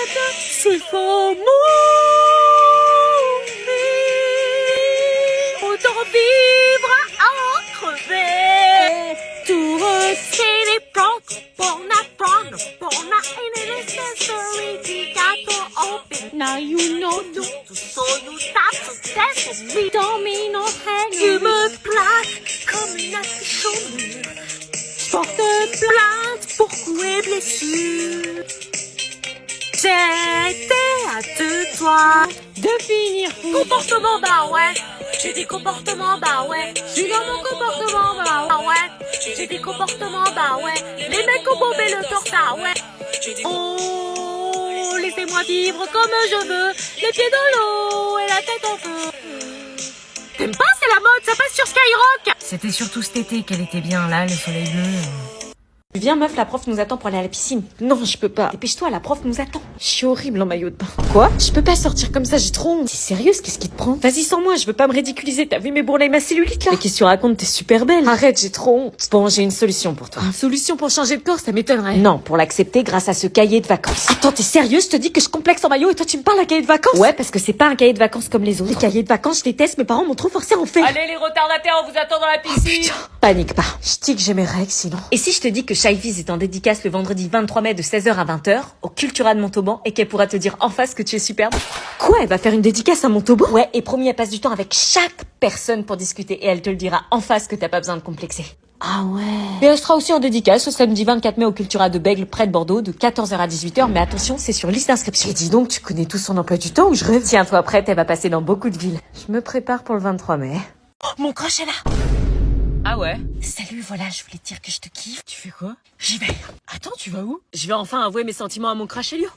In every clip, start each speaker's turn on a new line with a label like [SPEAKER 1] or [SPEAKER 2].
[SPEAKER 1] C'est faux, autant vivre à en crever. Tout retirer les plantes, pour na necessary, we got to open. Now you know, so you stop to test me. Domino hang. Tu me plaques comme une affiche au mur. Porte plainte pour coups et blessures. J'étais à deux doigts de finir fou. Comportement, bah ouais. J'ai des comportements, bah ouais. J'suis dans mon comportement, bah ouais. J'ai des comportements, bah ouais. Les mecs ont bombé le torse, ah ouais. Oh, laissez-moi vivre comme je veux. Les pieds dans l'eau et la tête en feu. T'aimes pas, c'est la mode, ça passe sur Skyrock.
[SPEAKER 2] C'était surtout cet été qu'elle était bien là, le soleil bleu.
[SPEAKER 1] Viens meuf, la prof nous attend pour aller à la piscine. Non, je peux pas. Dépêche-toi, la prof nous attend. Je suis horrible en maillot de bain. Quoi? Je peux pas sortir comme ça, j'ai trop honte. T'es sérieuse? Qu'est-ce qui te prend? Vas-y sans moi, je veux pas me ridiculiser. T'as vu mes bourrelets et ma cellulite là? Mais qu'est-ce que tu racontes? T'es super belle. Arrête, j'ai trop honte. Bon, j'ai une solution pour toi. Une solution pour changer de corps, ça m'étonnerait. Non, pour l'accepter grâce à ce cahier de vacances. Attends, t'es sérieuse? Je te dis que je complexe en maillot et toi tu me parles d'un cahier de vacances? Ouais, parce que c'est pas un cahier de vacances comme les autres. Les cahiers de vacances, je déteste, mes parents m'ont trop forcé à en faire.
[SPEAKER 2] Allez les retardataires, on vous attend dans la piscine.
[SPEAKER 1] Putain, panique pas. Je dis que j'ai mes règles sinon. Et si je te dis que Shyviz est en dédicace le vendredi 23 mai de 16h à 20h au Cultura de Montauban et qu'elle pourra te dire en face que tu es superbe? Quoi? Elle va faire une dédicace à Montauban? Ouais, et promis, elle passe du temps avec chaque personne pour discuter et elle te le dira en face que t'as pas besoin de complexer. Ah ouais. Et elle sera aussi en dédicace le samedi 24 mai au Cultura de Bègle près de Bordeaux de 14h à 18h, mais attention, c'est sur liste d'inscription. Et dis donc, tu connais tout son emploi du temps ou je rêve? Tiens-toi prête, elle va passer dans beaucoup de villes. Je me prépare pour le 23 mai. Oh, mon crush est là.
[SPEAKER 2] Ah ouais?
[SPEAKER 1] Salut, voilà, je voulais te dire que je te kiffe.
[SPEAKER 2] Tu fais quoi?
[SPEAKER 1] J'y vais.
[SPEAKER 2] Attends, tu vas où? Je vais enfin avouer mes sentiments à mon crush Elio.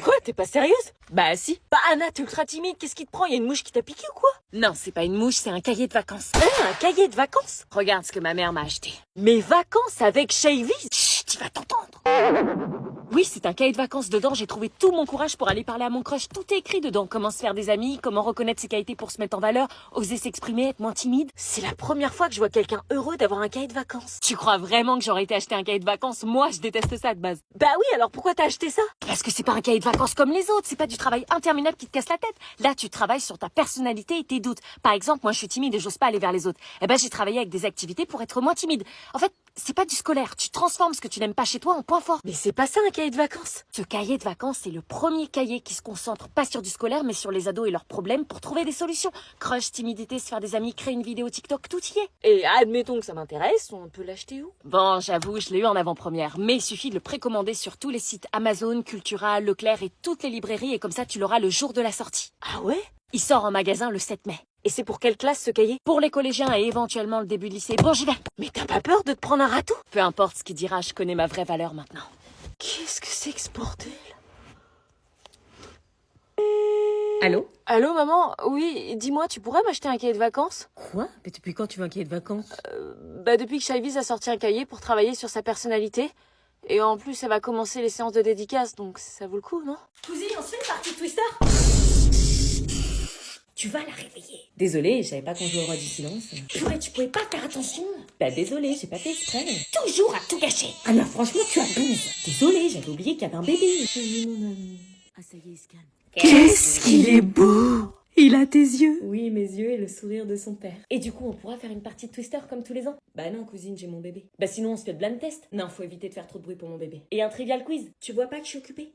[SPEAKER 1] Quoi? T'es pas sérieuse?
[SPEAKER 2] Bah si.
[SPEAKER 1] Bah Anna, t'es ultra timide, qu'est-ce qui te prend? Y a une mouche qui t'a piqué ou quoi?
[SPEAKER 2] Non, c'est pas une mouche, c'est un cahier de vacances.
[SPEAKER 1] Un cahier de vacances?
[SPEAKER 2] Regarde ce que ma mère m'a acheté.
[SPEAKER 1] Mes vacances avec Shyviz?
[SPEAKER 2] Chut, tu vas t'entendre. Oui, c'est un cahier de vacances. Dedans, j'ai trouvé tout mon courage pour aller parler à mon crush. Tout est écrit dedans. Comment se faire des amis, comment reconnaître ses qualités pour se mettre en valeur, oser s'exprimer, être moins timide.
[SPEAKER 1] C'est la première fois que je vois quelqu'un heureux d'avoir un cahier de vacances.
[SPEAKER 2] Tu crois vraiment que j'aurais été acheter un cahier de vacances? Moi, je déteste ça de base.
[SPEAKER 1] Bah oui, alors pourquoi t'as acheté ça?
[SPEAKER 2] Parce que c'est pas un cahier de vacances comme les autres. C'est pas du travail interminable qui te casse la tête. Là, tu travailles sur ta personnalité et tes doutes. Par exemple, moi, je suis timide et j'ose pas aller vers les autres. Eh ben, j'ai travaillé avec des activités pour être moins timide. En fait, c'est pas du scolaire. Tu transformes ce que tu n'aimes pas chez toi en point fort.
[SPEAKER 1] Mais c'est pas ça un cahier de vacances.
[SPEAKER 2] Ce cahier de vacances, c'est le premier cahier qui se concentre pas sur du scolaire, mais sur les ados et leurs problèmes pour trouver des solutions. Crush, timidité, se faire des amis, créer une vidéo TikTok, tout y est.
[SPEAKER 1] Et admettons que ça m'intéresse, on peut l'acheter où?
[SPEAKER 2] Bon, j'avoue, je l'ai eu en avant-première, mais il suffit de le précommander sur tous les sites Amazon, Cultura, Leclerc et toutes les librairies, et comme ça, tu l'auras le jour de la sortie.
[SPEAKER 1] Ah ouais?
[SPEAKER 2] Il sort en magasin le 7 mai.
[SPEAKER 1] Et c'est pour quelle classe ce cahier?
[SPEAKER 2] Pour les collégiens et éventuellement le début de lycée. Bon, j'y vais.
[SPEAKER 1] Mais t'as pas peur de te prendre un râteau?
[SPEAKER 2] Peu importe ce qu'il dira, je connais ma vraie valeur maintenant.
[SPEAKER 1] Qu'est-ce que c'est que ce bordel?
[SPEAKER 2] Allô?
[SPEAKER 1] Allô maman? Oui, dis-moi, tu pourrais m'acheter un cahier de vacances?
[SPEAKER 2] Quoi? Mais depuis quand tu veux un cahier de vacances?
[SPEAKER 1] Bah depuis que Shyviz a sorti un cahier pour travailler sur sa personnalité. Et en plus, elle va commencer les séances de dédicace, donc ça vaut le coup, non?
[SPEAKER 2] Cousine, on se fait une partie de Twister?
[SPEAKER 1] Tu vas la réveiller.
[SPEAKER 2] Désolée, je savais pas qu'on jouait au roi du silence.
[SPEAKER 1] Purée, tu pouvais pas faire attention.
[SPEAKER 2] Bah désolée, j'ai pas fait exprès.
[SPEAKER 1] Toujours à tout gâcher.
[SPEAKER 2] Ah non, franchement, tu abuses. Désolée, j'avais oublié qu'il y avait un bébé.
[SPEAKER 1] Ah ça y est, il se calme.
[SPEAKER 2] Qu'est-ce qu'il est beau! Il a tes yeux.
[SPEAKER 1] Oui, mes yeux et le sourire de son père. Et du coup, on pourra faire une partie de Twister comme tous les ans? Bah non, cousine, j'ai mon bébé. Bah sinon, on se fait le blind test? Non, faut éviter de faire trop de bruit pour mon bébé. Et un trivial quiz? Tu vois pas que je suis occupée?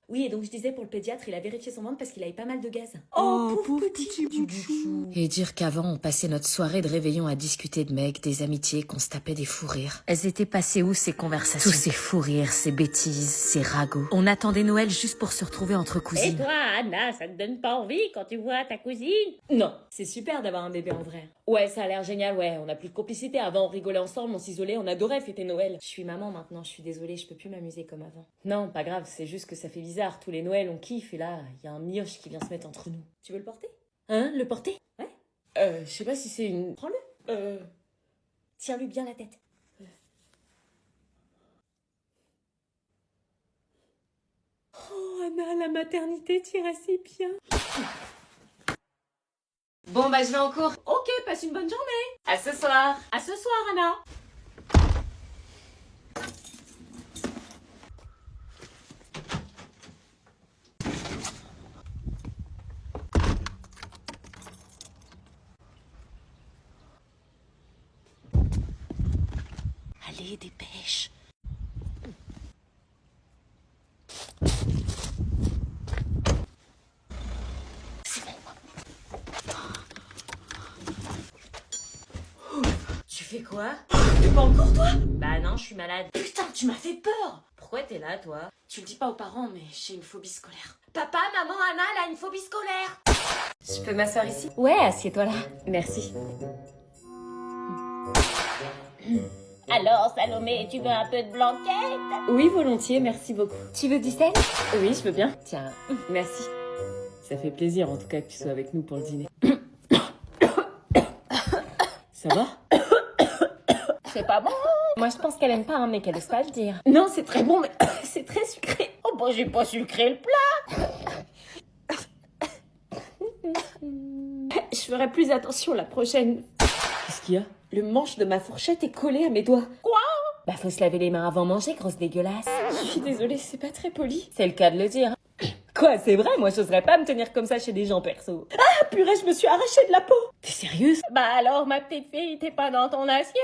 [SPEAKER 1] Oui, et donc je disais, pour le pédiatre, il a vérifié son ventre parce qu'il avait pas mal de gaz. Oh, pauvre petit bout de chou.
[SPEAKER 2] Et dire qu'avant, on passait notre soirée de réveillon à discuter de mecs, des amitiés, qu'on se tapait des fous rires. Elles étaient passées où, ces conversations? Tous ces fous rires, ces bêtises, ces ragots. On attendait Noël juste pour se retrouver entre cousines.
[SPEAKER 3] Et toi, Anna, ça te donne pas envie quand tu vois ta cousine?
[SPEAKER 1] Non, c'est super d'avoir un bébé en vrai. Ouais, ça a l'air génial, ouais, on a plus de complicité. Avant, on rigolait ensemble, on s'isolait, on adorait fêter Noël. Je suis maman maintenant, je suis désolée, je peux plus m'amuser comme avant. Non, pas grave, c'est juste que ça fait bizarre. Tous les Noëls, on kiffe, et là, il y a un mioche qui vient se mettre entre nous. Tu veux le porter? Hein, le porter? Ouais. Je sais pas si c'est une... Prends-le. Tiens-lui bien la tête. Oh, Anna, la maternité t'irait si bien.
[SPEAKER 2] Bon, bah, je vais en cours.
[SPEAKER 1] Ok, passe une bonne journée.
[SPEAKER 2] À ce soir.
[SPEAKER 1] À ce soir, Anna.
[SPEAKER 2] Allez, dépêche.
[SPEAKER 1] Tu fais quoi?
[SPEAKER 2] T'es pas encore toi?
[SPEAKER 1] Bah non, je suis malade.
[SPEAKER 2] Putain, tu m'as fait peur.
[SPEAKER 1] Pourquoi t'es là, toi?
[SPEAKER 2] Tu le dis pas aux parents, mais j'ai une phobie scolaire. Papa, maman, Anna, elle a une phobie scolaire.
[SPEAKER 1] Je peux m'asseoir ici?
[SPEAKER 2] Ouais, assieds-toi là.
[SPEAKER 1] Merci.
[SPEAKER 3] Alors, Salomé, tu veux un peu de blanquette?
[SPEAKER 1] Oui, volontiers, merci beaucoup.
[SPEAKER 2] Tu veux du sel?
[SPEAKER 1] Oui, je veux bien. Tiens, merci. Ça fait plaisir en tout cas que tu sois avec nous pour le dîner. Ça va?
[SPEAKER 2] C'est pas bon. Moi, je pense qu'elle aime pas, hein, mais qu'elle ose pas le dire.
[SPEAKER 1] Non, c'est très bon, mais c'est très sucré.
[SPEAKER 3] Oh, bah, j'ai pas sucré le plat.
[SPEAKER 1] Je ferai plus attention la prochaine. Qu'est-ce qu'il y a? Le manche de ma fourchette est collé à mes doigts.
[SPEAKER 3] Quoi?
[SPEAKER 2] Bah, faut se laver les mains avant manger, grosse dégueulasse.
[SPEAKER 1] Je suis désolée, c'est pas très poli.
[SPEAKER 2] C'est le cas de le dire.
[SPEAKER 1] Quoi, c'est vrai? Moi, j'oserais pas me tenir comme ça chez des gens perso. Ah, purée, je me suis arraché de la peau. T'es sérieuse?
[SPEAKER 3] Bah alors, ma petite fille, t'es pas dans ton assiette?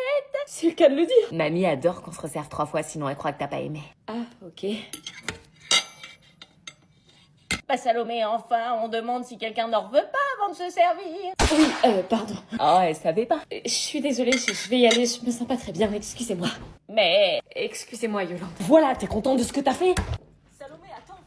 [SPEAKER 1] C'est le cas de le dire.
[SPEAKER 2] Mamie adore qu'on se resserve 3 fois, sinon elle croit que t'as pas aimé.
[SPEAKER 1] Ah, ok.
[SPEAKER 3] Bah Salomé, enfin, on demande si quelqu'un n'en veut pas avant de se servir.
[SPEAKER 1] Oui, pardon.
[SPEAKER 2] Oh, elle savait pas.
[SPEAKER 1] Je suis désolée, je vais y aller, je me sens pas très bien, excusez-moi.
[SPEAKER 3] Mais...
[SPEAKER 1] Excusez-moi, Yolande. Voilà, t'es contente de ce que t'as fait?
[SPEAKER 2] Salomé, attends.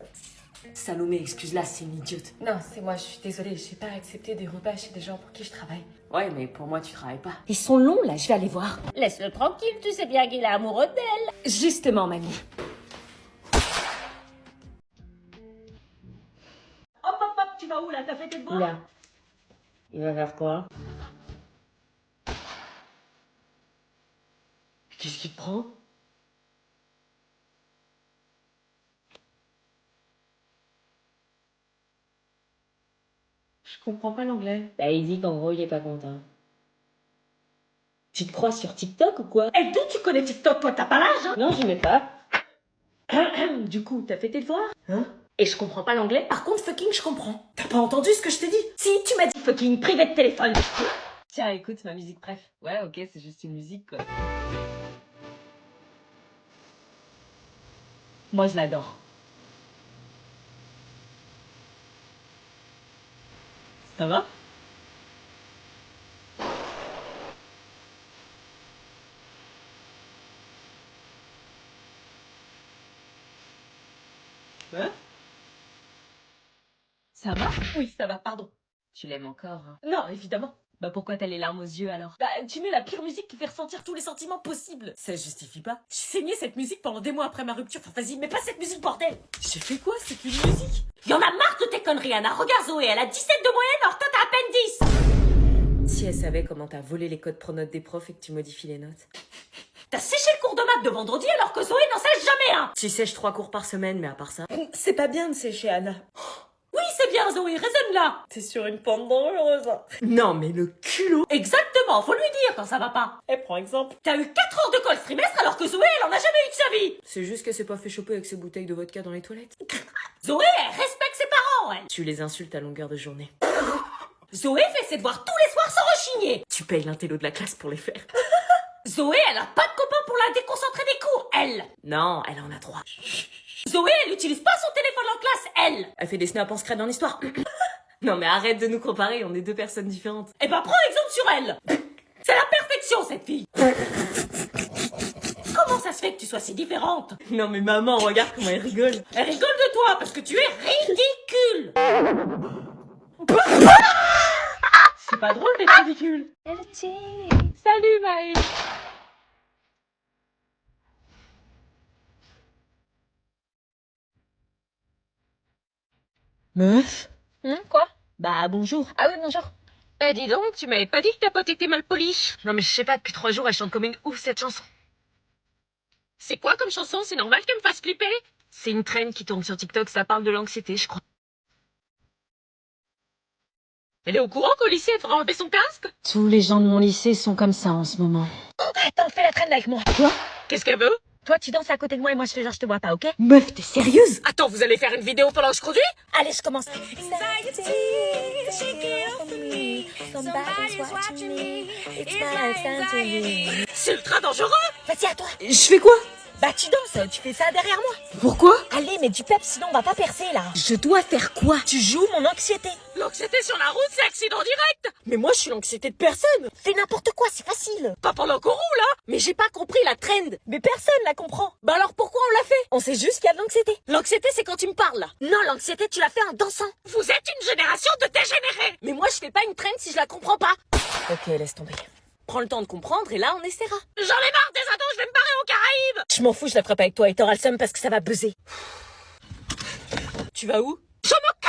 [SPEAKER 1] Salomé, excuse-la, c'est une idiote.
[SPEAKER 2] Non, c'est moi, je suis désolée, j'ai pas accepté des repas chez des gens pour qui je travaille.
[SPEAKER 1] Ouais, mais pour moi, tu travailles pas.
[SPEAKER 2] Ils sont longs, là, je vais aller voir.
[SPEAKER 3] Laisse-le tranquille, tu sais bien qu'il est amoureux d'elle.
[SPEAKER 2] Justement, mamie.
[SPEAKER 3] Hop, hop, hop, tu vas où là? T'as fait tes devoirs?
[SPEAKER 1] Là. Il va faire quoi? Qu'est-ce qu'il te prend? Je comprends pas l'anglais. Bah, il dit qu'en gros, il est pas content. Tu te crois sur TikTok ou quoi?
[SPEAKER 3] Et d'où tu connais TikTok? Toi, t'as pas l'âge, hein?
[SPEAKER 1] Non, je mets pas. Du coup, t'as fait tes devoirs? Hein? Et je comprends pas l'anglais?
[SPEAKER 3] Par contre, fucking, je comprends. T'as pas entendu ce que je t'ai dit? Si, tu m'as dit fucking, privé de téléphone.
[SPEAKER 1] Tiens, écoute ma musique préf. Ouais, ok, c'est juste une musique, quoi. Moi, je l'adore. Ça va? Hein? Ça va?
[SPEAKER 3] Oui, ça va, pardon.
[SPEAKER 1] Tu l'aimes encore, hein?
[SPEAKER 3] Non, évidemment.
[SPEAKER 1] Bah pourquoi t'as les larmes aux yeux alors?
[SPEAKER 3] Bah, tu mets la pire musique qui fait ressentir tous les sentiments possibles.
[SPEAKER 1] Ça justifie pas.
[SPEAKER 3] J'ai saigné cette musique pendant des mois après ma rupture. Enfin, vas-y, mets pas cette musique, bordel.
[SPEAKER 1] J'ai fait quoi? C'est qu'une musique?
[SPEAKER 3] Y'en a marre de tes conneries, Anna. Regarde Zoé, elle a 17 de moyenne, alors toi t'as à peine 10.
[SPEAKER 1] Si elle savait comment t'as volé les codes pronotes des profs et que tu modifies les notes.
[SPEAKER 3] T'as séché le cours de maths de vendredi alors que Zoé n'en sèche jamais un.
[SPEAKER 1] Tu sèches 3 cours par semaine, mais à part ça... C'est pas bien de sécher, Anna.
[SPEAKER 3] Oui, c'est bien, Zoé, raisonne là.
[SPEAKER 1] T'es sur une pente dangereuse. Non, mais le culot.
[SPEAKER 3] Exactement, faut lui dire quand ça va pas.
[SPEAKER 1] Prends exemple.
[SPEAKER 3] T'as eu 4 heures de colle ce trimestre alors que Zoé, elle en a jamais eu de sa vie.
[SPEAKER 1] C'est juste qu'elle s'est pas fait choper avec ses bouteilles de vodka dans les toilettes.
[SPEAKER 3] Zoé, elle respecte ses parents, elle.
[SPEAKER 1] Tu les insultes à longueur de journée.
[SPEAKER 3] Zoé fait ses devoirs tous les soirs sans rechigner.
[SPEAKER 1] Tu payes l'intello de la classe pour les faire.
[SPEAKER 3] Zoé, elle a pas de copain pour la déconcentrer des cours, elle.
[SPEAKER 1] Non, elle en a 3.
[SPEAKER 3] Zoé, elle utilise pas son téléphone en classe, elle.
[SPEAKER 1] Elle fait des snaps en secret dans l'histoire. Non mais arrête de nous comparer, on est 2 personnes différentes.
[SPEAKER 3] Eh ben, prends exemple sur elle. C'est la perfection, cette fille. Comment ça se fait que tu sois si différente?
[SPEAKER 1] Non mais maman, regarde comment elle rigole.
[SPEAKER 3] Elle rigole de toi parce que tu es ridicule.
[SPEAKER 1] C'est pas drôle d'être ridicule. Salut Maëlle. Meuf?
[SPEAKER 3] Quoi?
[SPEAKER 1] Bah bonjour.
[SPEAKER 3] Ah oui, bonjour. Eh, dis donc, tu m'avais pas dit que ta pote était mal polie.
[SPEAKER 1] Non mais je sais pas, depuis 3 jours elle chante comme une ouf cette chanson.
[SPEAKER 3] C'est quoi comme chanson? C'est normal qu'elle me fasse flipper?
[SPEAKER 1] C'est une traîne qui tourne sur TikTok, ça parle de l'anxiété je crois.
[SPEAKER 3] Elle est au courant qu'au lycée, elle fera enlever son casque?
[SPEAKER 1] Tous les gens de mon lycée sont comme ça en ce moment.
[SPEAKER 3] Attends, fais la traîne avec moi.
[SPEAKER 1] Quoi?
[SPEAKER 3] Qu'est-ce qu'elle veut?
[SPEAKER 2] Toi, tu danses à côté de moi et moi, je fais genre, je te vois pas, ok?
[SPEAKER 1] Meuf, t'es sérieuse?
[SPEAKER 3] Attends, vous allez faire une vidéo pendant que je conduis?
[SPEAKER 2] Allez, je commence.
[SPEAKER 1] Somebody's watching me. It's my anxiety.
[SPEAKER 2] C'est ultra dangereux. Vas-y, à toi.
[SPEAKER 1] Je fais quoi?
[SPEAKER 2] Bah, tu danses, tu fais ça derrière moi.
[SPEAKER 1] Pourquoi?
[SPEAKER 2] Allez, mets du peps, sinon on va pas percer, là.
[SPEAKER 1] Je dois faire quoi?
[SPEAKER 2] Tu joues mon anxiété.
[SPEAKER 3] L'anxiété sur la route, c'est accident direct.
[SPEAKER 2] Mais moi, je suis l'anxiété de personne. Fais n'importe quoi, c'est facile.
[SPEAKER 3] Pas pendant qu'on roule, hein.
[SPEAKER 2] Mais j'ai pas compris la trend. Mais personne la comprend. Bah alors pourquoi on l'a fait? On sait juste qu'il y a de l'anxiété. L'anxiété, c'est quand tu me parles, là. Non, l'anxiété, tu l'as fait en dansant.
[SPEAKER 3] Vous êtes une génération de dégénérés.
[SPEAKER 2] Mais moi, je fais pas une trend si je la comprends pas. Ok, laisse tomber. Prends le temps de comprendre et là, on essaiera.
[SPEAKER 3] J'en ai marre des ados, je vais me barrer aux Caraïbes.
[SPEAKER 2] Je m'en fous, je la ferai pas avec toi et t'auras le seum parce que ça va buzzer. Tu vas où?
[SPEAKER 3] Je me